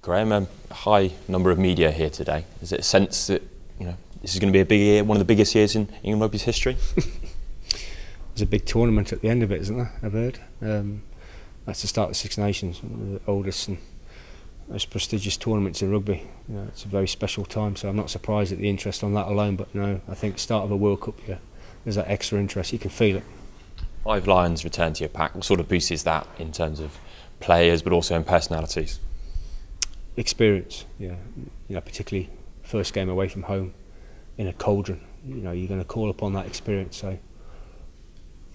Graham, a high number of media here today. Is it a sense that this is going to be a big year, one of the biggest years in England Rugby's history? There's a big tournament at the end of it, isn't there? I've heard. That's the start of the Six Nations, one of the oldest and most prestigious tournaments in rugby. It's a very special time, so I'm not surprised at the interest on that alone. But no, I think start of a World Cup year, there's that extra interest. You can feel it. 5 Lions return to your pack. What sort of boost is that in terms of players, but also in personalities? Experience, yeah. Particularly first game away from home in a cauldron. You're going to call upon that experience. So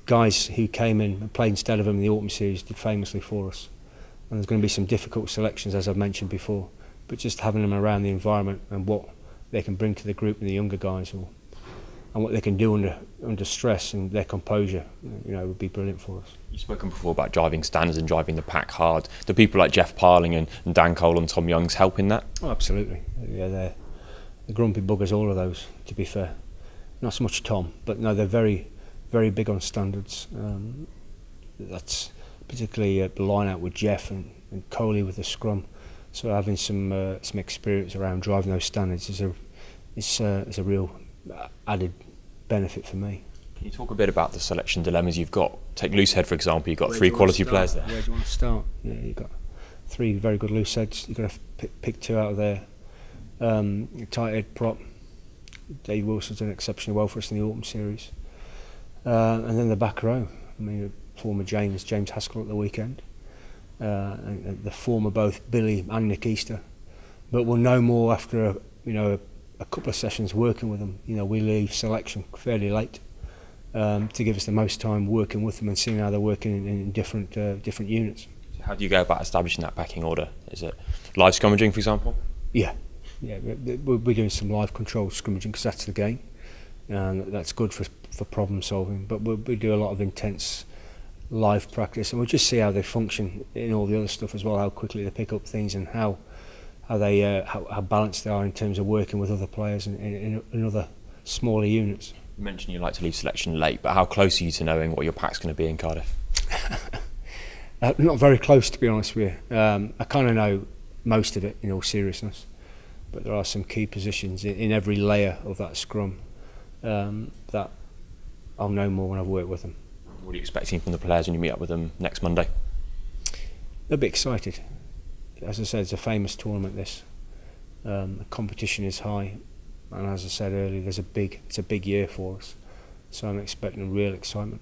guys who came in and played instead of them in the autumn series did famously for us. And there's going to be some difficult selections, as I've mentioned before. But just having them around the environment and what they can bring to the group and the younger guys, and what they can do under stress and their composure, would be brilliant for us. You've spoken before about driving standards and driving the pack hard. Do people like Jeff Parling and Dan Cole and Tom Young's help in that? Oh, absolutely. Yeah, they're grumpy buggers, all of those, to be fair. Not so much Tom, but no, they're very, very big on standards. That's particularly the line out with Jeff and Coley with the scrum. So having some experience around driving those standards is a real added benefit for me. Can you talk a bit about the selection dilemmas you've got? Take Loosehead, for example. You've got 3 quality players there. Where do you want to start? Yeah, you've got 3 very good looseheads. You've got to pick 2 out of there. Tight head prop. Dave Wilson's done exceptionally well for us in the autumn series. And then the back row. I mean, former James Haskell at the weekend. And the former both Billy and Nick Easter. But we'll know more after a couple of sessions working with them. We leave selection fairly late to give us the most time working with them and seeing how they're working in different units. How do you go about establishing that backing order? Is it live scrummaging, for example? Yeah. We're doing some live controlled scrummaging because that's the game, and that's good for problem solving. But we do a lot of intense live practice, and we'll just see how they function in all the other stuff as well. How quickly they pick up things and how balanced they are in terms of working with other players in other smaller units. You mentioned you like to leave selection late, but how close are you to knowing what your pack's going to be in Cardiff? Not very close, to be honest with you. I kind of know most of it, in all seriousness, but there are some key positions in every layer of that scrum that I'll know more when I've worked with them. What are you expecting from the players when you meet up with them next Monday? They'll be excited. As I said, it's a famous tournament, this. The competition is high, and as I said earlier, it's a big year for us. So I'm expecting real excitement.